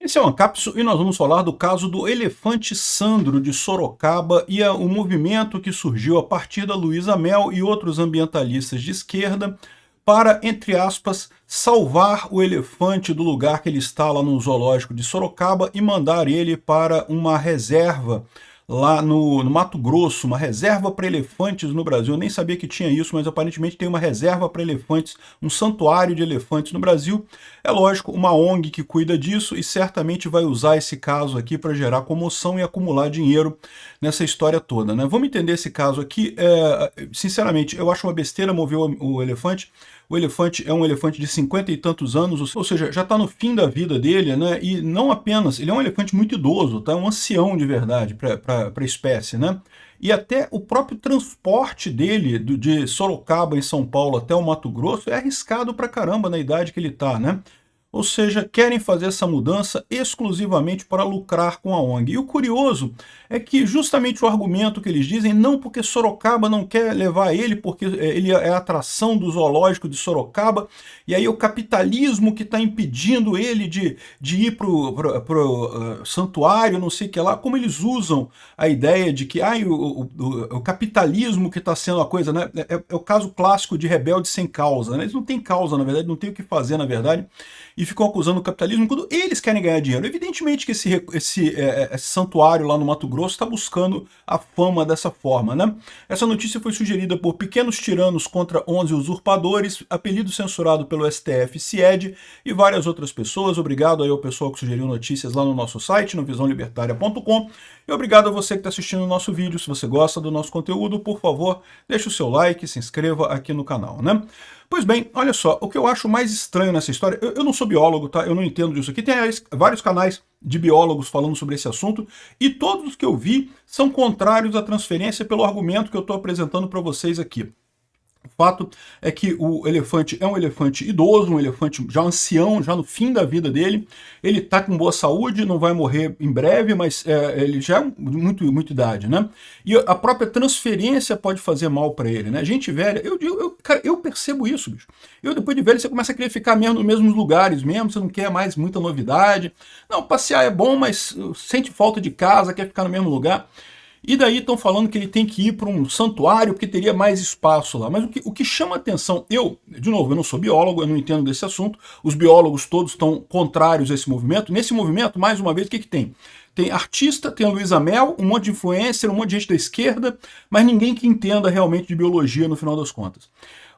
Esse é o Ancapsu e nós vamos falar do caso do elefante Sandro de Sorocaba e o movimento que surgiu a partir da Luísa Mel e outros ambientalistas de esquerda para, entre aspas, salvar o elefante do lugar que ele está lá no zoológico de Sorocaba e mandar ele para uma reserva lá no Mato Grosso, uma reserva para elefantes no Brasil. Eu nem sabia que tinha isso, mas aparentemente tem uma reserva para elefantes, um santuário de elefantes no Brasil. É lógico, uma ONG que cuida disso e certamente vai usar esse caso aqui para gerar comoção e acumular dinheiro nessa história toda, né? Vamos entender esse caso aqui. Sinceramente, eu acho uma besteira mover o elefante. O elefante é um elefante de 50 e tantos anos, ou seja, já está no fim da vida dele, né? E não apenas, ele é um elefante muito idoso, tá? Um ancião de verdade para a espécie, né? E até o próprio transporte dele de Sorocaba, em São Paulo, até o Mato Grosso é arriscado pra caramba na idade que ele está, né? Ou seja, querem fazer essa mudança exclusivamente para lucrar com a ONG. E o curioso é que justamente o argumento que eles dizem, não porque Sorocaba não quer levar ele, porque ele é a atração do zoológico de Sorocaba, e aí o capitalismo que está impedindo ele de ir para o santuário, não sei o que lá, como eles usam a ideia de que o capitalismo que está sendo a coisa, né? É o caso clássico de rebelde sem causa, né? Eles não têm causa, na verdade, não têm o que fazer, na verdade, e ficam acusando o capitalismo quando eles querem ganhar dinheiro. Evidentemente que esse santuário lá no Mato Grosso está buscando a fama dessa forma, né? Essa notícia foi sugerida por Pequenos Tiranos contra 11 Usurpadores, apelido censurado pelo STF CIED e várias outras pessoas. Obrigado aí ao pessoal que sugeriu notícias lá no nosso site, no visãolibertaria.com. E obrigado a você que está assistindo o nosso vídeo. Se você gosta do nosso conteúdo, por favor, deixe o seu like, se inscreva aqui no canal, né? Pois bem, olha só, o que eu acho mais estranho nessa história, eu não sou biólogo, tá? Eu não entendo disso aqui. Tem vários canais de biólogos falando sobre esse assunto e todos os que eu vi são contrários à transferência pelo argumento que eu estou apresentando para vocês aqui. O fato é que o elefante é um elefante idoso, um elefante já ancião, já no fim da vida dele. Ele está com boa saúde, não vai morrer em breve, mas ele já é muita idade, né? E a própria transferência pode fazer mal para ele, né? Gente velha, cara, eu percebo isso, bicho. Depois de velho, você começa a querer ficar mesmo nos mesmos lugares mesmo, você não quer mais muita novidade. Não, passear é bom, mas sente falta de casa, quer ficar no mesmo lugar. E daí estão falando que ele tem que ir para um santuário porque teria mais espaço lá. Mas o que chama atenção, de novo, eu não sou biólogo, eu não entendo desse assunto, os biólogos todos estão contrários a esse movimento. Nesse movimento, mais uma vez, o que tem? Tem artista, tem a Luísa Mel, um monte de influencer, um monte de gente da esquerda, mas ninguém que entenda realmente de biologia no final das contas.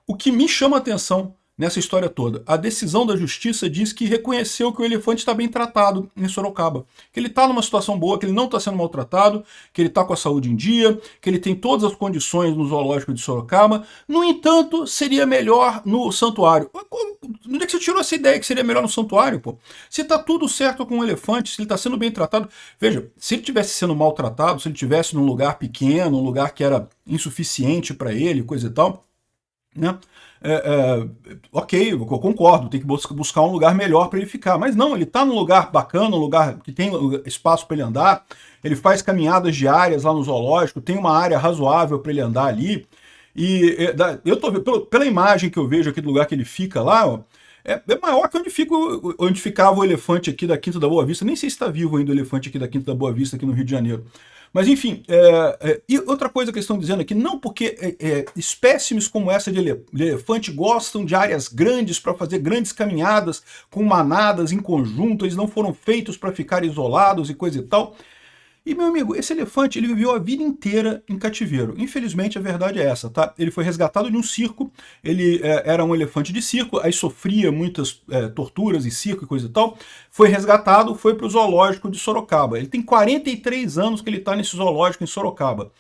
O que me chama atenção nessa história toda, a decisão da justiça diz que reconheceu que o elefante está bem tratado em Sorocaba, que ele está numa situação boa, que ele não está sendo maltratado, que ele está com a saúde em dia, que ele tem todas as condições no zoológico de Sorocaba. No entanto, seria melhor no santuário. Onde é que você tirou essa ideia que seria melhor no santuário, pô? Se está tudo certo com o elefante, se ele está sendo bem tratado... Veja, se ele estivesse sendo maltratado, se ele estivesse num lugar pequeno, um lugar que era insuficiente para ele, coisa e tal, né? Ok, eu concordo, tem que buscar um lugar melhor para ele ficar, mas não, ele está num lugar bacana, um lugar que tem espaço para ele andar, ele faz caminhadas diárias lá no zoológico, tem uma área razoável para ele andar ali, e eu tô vendo, pela imagem que eu vejo aqui do lugar que ele fica lá, ó, é maior que onde ficava o elefante aqui da Quinta da Boa Vista. Nem sei se está vivo ainda o elefante aqui da Quinta da Boa Vista, aqui no Rio de Janeiro. Mas enfim, e outra coisa que eles estão dizendo aqui, não porque espécimes como essa de elefante gostam de áreas grandes para fazer grandes caminhadas com manadas em conjunto, eles não foram feitos para ficar isolados e coisa e tal. E, meu amigo, esse elefante, ele viveu a vida inteira em cativeiro. Infelizmente, a verdade é essa, tá? Ele foi resgatado de um circo, ele era um elefante de circo, aí sofria muitas torturas em circo e coisa e tal. Foi resgatado, foi para o zoológico de Sorocaba. Ele tem 43 anos que ele está nesse zoológico em Sorocaba.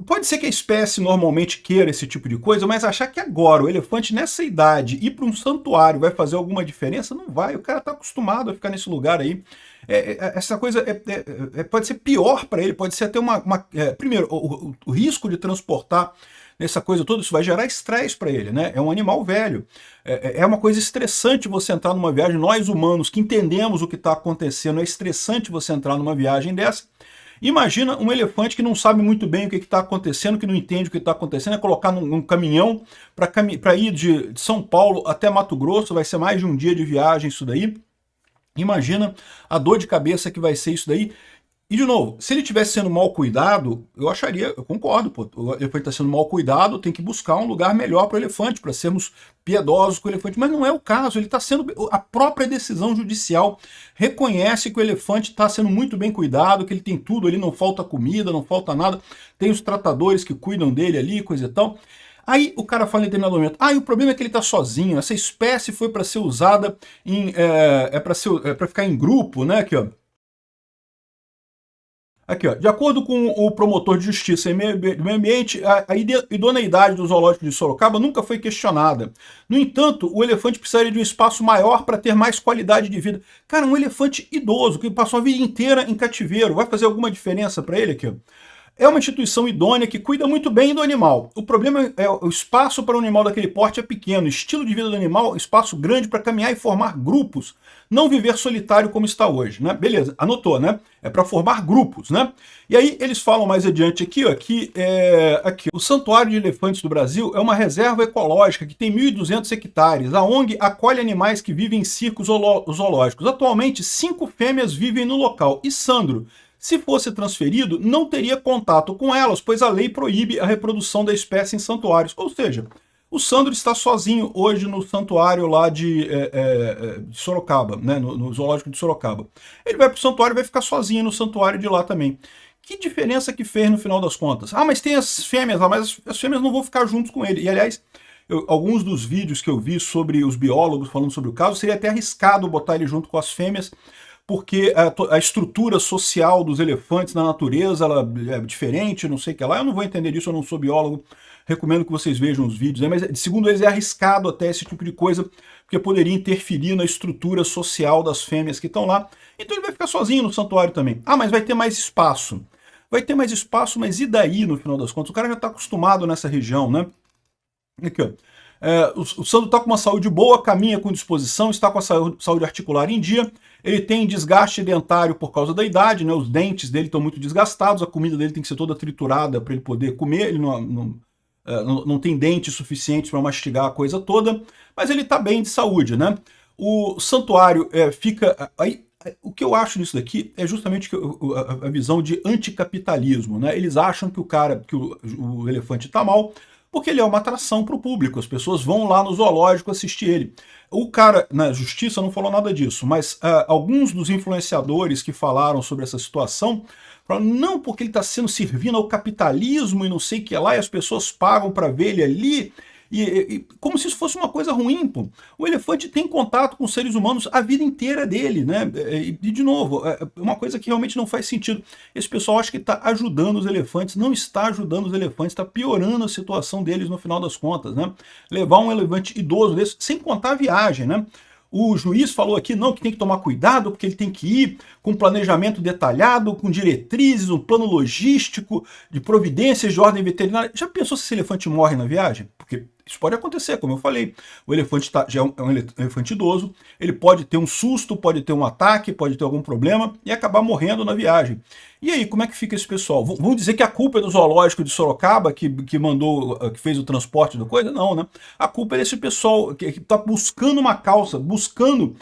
Pode ser que a espécie normalmente queira esse tipo de coisa, mas achar que agora o elefante nessa idade ir para um santuário vai fazer alguma diferença, não vai. O cara está acostumado a ficar nesse lugar aí. Essa coisa pode ser pior para ele, pode ser até primeiro, o risco de transportar essa coisa toda, isso vai gerar estresse para ele, né? É um animal velho. É uma coisa estressante você entrar numa viagem. Nós humanos que entendemos o que está acontecendo, é estressante você entrar numa viagem dessa. Imagina um elefante que não sabe muito bem o que está acontecendo, que não entende o que está acontecendo, é colocar num caminhão para ir de São Paulo até Mato Grosso, vai ser mais de um dia de viagem isso daí. Imagina a dor de cabeça que vai ser isso daí. E, de novo, se ele estivesse sendo mal cuidado, eu concordo, pô, o elefante está sendo mal cuidado, tem que buscar um lugar melhor para o elefante, para sermos piedosos com o elefante, mas não é o caso, ele está sendo, a própria decisão judicial reconhece que o elefante está sendo muito bem cuidado, que ele tem tudo ali, não falta comida, não falta nada, tem os tratadores que cuidam dele ali, coisa e tal. Aí o cara fala em determinado momento, e o problema é que ele está sozinho, essa espécie foi para ser usada, para ficar em grupo, né, aqui ó. Aqui, ó. De acordo com o promotor de justiça e do meio ambiente, a idoneidade do zoológico de Sorocaba nunca foi questionada. No entanto, o elefante precisaria de um espaço maior para ter mais qualidade de vida. Cara, um elefante idoso que passou a vida inteira em cativeiro, vai fazer alguma diferença para ele aqui? Ó? É uma instituição idônea que cuida muito bem do animal. O problema é o espaço para um animal daquele porte é pequeno, o estilo de vida do animal, espaço grande para caminhar e formar grupos, não viver solitário como está hoje, né? Beleza, anotou, né? É para formar grupos, né? E aí eles falam mais adiante aqui, ó, aqui, o Santuário de Elefantes do Brasil é uma reserva ecológica que tem 1.200 hectares. A ONG acolhe animais que vivem em circos zoológicos. Atualmente, 5 fêmeas vivem no local. E Sandro, se fosse transferido, não teria contato com elas, pois a lei proíbe a reprodução da espécie em santuários. Ou seja, o Sandro está sozinho hoje no santuário lá de Sorocaba, né, no zoológico de Sorocaba. Ele vai para o santuário e vai ficar sozinho no santuário de lá também. Que diferença que fez no final das contas? Mas tem as fêmeas lá, mas as fêmeas não vão ficar juntos com ele. E, aliás, alguns dos vídeos que eu vi sobre os biólogos falando sobre o caso, seria até arriscado botar ele junto com as fêmeas, porque a estrutura social dos elefantes na natureza ela é diferente, não sei o que lá. Eu não vou entender disso, eu não sou biólogo. Recomendo que vocês vejam os vídeos, né? Mas segundo eles é arriscado até esse tipo de coisa, porque poderia interferir na estrutura social das fêmeas que estão lá. Então ele vai ficar sozinho no santuário também. Mas vai ter mais espaço. Vai ter mais espaço, mas e daí no final das contas? O cara já está acostumado nessa região, né? Aqui, ó. O Sandro está com uma saúde boa, caminha com disposição, está com a saúde articular em dia, ele tem desgaste dentário por causa da idade, né? Os dentes dele estão muito desgastados, a comida dele tem que ser toda triturada para ele poder comer, ele não tem dentes suficientes para mastigar a coisa toda, mas ele está bem de saúde, né? O santuário fica... O que eu acho nisso daqui é justamente a visão de anticapitalismo, né? Eles acham que o elefante está mal, porque ele é uma atração para o público, as pessoas vão lá no zoológico assistir ele. O cara, na justiça, não falou nada disso, mas alguns dos influenciadores que falaram sobre essa situação falaram, não, porque ele está sendo servindo ao capitalismo e não sei o que lá, e as pessoas pagam para ver ele ali, como se isso fosse uma coisa ruim, pô. O elefante tem contato com os seres humanos a vida inteira dele, né? E de novo, é uma coisa que realmente não faz sentido. Esse pessoal acha que está ajudando os elefantes, não está ajudando os elefantes, está piorando a situação deles no final das contas, né? Levar um elefante idoso desse, sem contar a viagem, né? O juiz falou aqui, não, que tem que tomar cuidado, porque ele tem que ir com planejamento detalhado, com diretrizes, um plano logístico, de providências de ordem veterinária. Já pensou se esse elefante morre na viagem? Porque isso pode acontecer, como eu falei. O elefante já é um elefante idoso, ele pode ter um susto, pode ter um ataque, pode ter algum problema e acabar morrendo na viagem. E aí, como é que fica esse pessoal? Vão dizer que a culpa é do zoológico de Sorocaba, que fez o transporte da coisa? Não, né? A culpa é desse pessoal que está buscando uma causa, buscando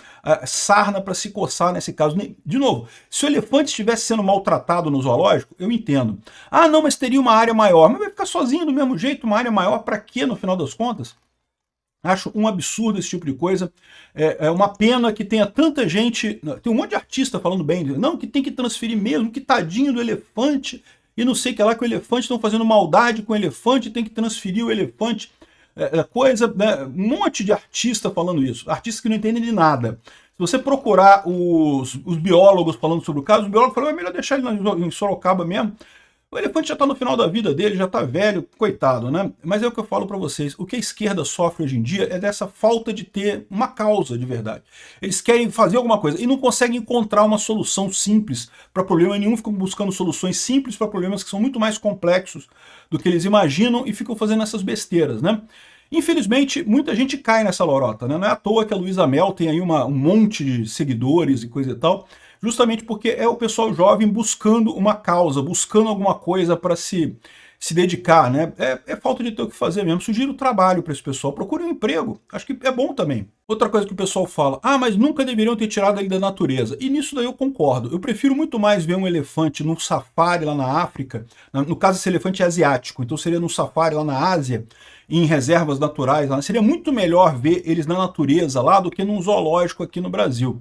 sarna para se coçar nesse caso. De novo, se o elefante estivesse sendo maltratado no zoológico, eu entendo. Não, mas teria uma área maior. Mas vai ficar sozinho do mesmo jeito, uma área maior para quê no final das contas? Acho um absurdo esse tipo de coisa. É uma pena que tenha tanta gente... Tem um monte de artista falando bem. Não, que tem que transferir mesmo, que tadinho do elefante. E não sei o que lá, que o elefante estão fazendo maldade com o elefante, tem que transferir o elefante. Né? Um monte de artista falando isso. Artistas que não entendem de nada. Se você procurar os biólogos falando sobre o caso, os biólogos falam, é melhor deixar ele em Sorocaba mesmo. O elefante já está no final da vida dele, já está velho, coitado, né? Mas é o que eu falo para vocês, o que a esquerda sofre hoje em dia é dessa falta de ter uma causa de verdade. Eles querem fazer alguma coisa e não conseguem encontrar uma solução simples para problema nenhum, ficam buscando soluções simples para problemas que são muito mais complexos do que eles imaginam e ficam fazendo essas besteiras, né? Infelizmente, muita gente cai nessa lorota, né? Não é à toa que a Luísa Mel tem aí um monte de seguidores e coisa e tal, justamente porque é o pessoal jovem buscando uma causa, buscando alguma coisa para se se dedicar, né? É falta de ter o que fazer mesmo. Sugiro trabalho para esse pessoal. Procure um emprego. Acho que é bom também. Outra coisa que o pessoal fala, mas nunca deveriam ter tirado ele da natureza. E nisso daí eu concordo. Eu prefiro muito mais ver um elefante num safari lá na África. No caso, esse elefante é asiático, então seria num safari lá na Ásia, em reservas naturais. Lá. Seria muito melhor ver eles na natureza lá do que num zoológico aqui no Brasil.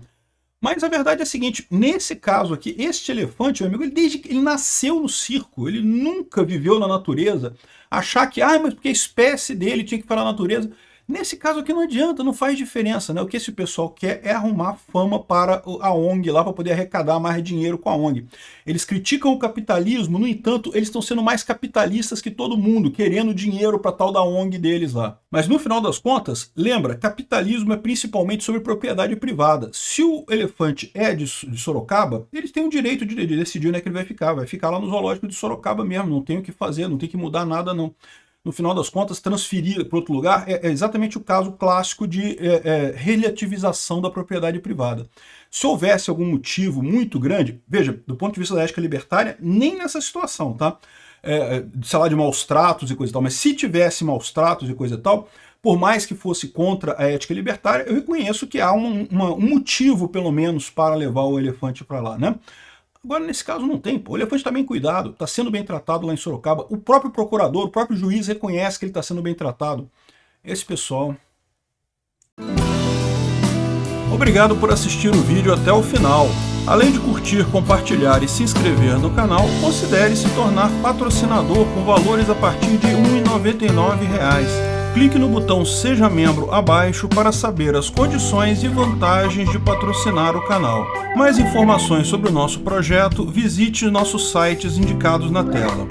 Mas a verdade é a seguinte, nesse caso aqui, este elefante, meu amigo, desde que ele nasceu no circo, ele nunca viveu na natureza, achar que, mas porque a espécie dele tinha que ficar na natureza, nesse caso aqui não adianta, não faz diferença, né? O que esse pessoal quer é arrumar fama para a ONG lá, para poder arrecadar mais dinheiro com a ONG. Eles criticam o capitalismo, no entanto, eles estão sendo mais capitalistas que todo mundo, querendo dinheiro para tal da ONG deles lá. Mas no final das contas, lembra, capitalismo é principalmente sobre propriedade privada. Se o elefante é de Sorocaba, eles têm o direito de decidir onde é que ele vai ficar lá no zoológico de Sorocaba mesmo, não tem o que fazer, não tem que mudar nada não. No final das contas, transferir para outro lugar é exatamente o caso clássico de relativização da propriedade privada. Se houvesse algum motivo muito grande, veja, do ponto de vista da ética libertária, nem nessa situação, tá? Sei lá, de maus tratos e coisa e tal, mas se tivesse maus tratos e coisa e tal, por mais que fosse contra a ética libertária, eu reconheço que há um motivo, pelo menos, para levar o elefante para lá, né? Agora, nesse caso, não tem. O elefante está bem cuidado, está sendo bem tratado lá em Sorocaba. O próprio procurador, o próprio juiz reconhece que ele está sendo bem tratado. Esse pessoal... Obrigado por assistir o vídeo até o final. Além de curtir, compartilhar e se inscrever no canal, considere se tornar patrocinador com valores a partir de R$ 1,99. Clique no botão Seja Membro abaixo para saber as condições e vantagens de patrocinar o canal. Mais informações sobre o nosso projeto, visite nossos sites indicados na tela.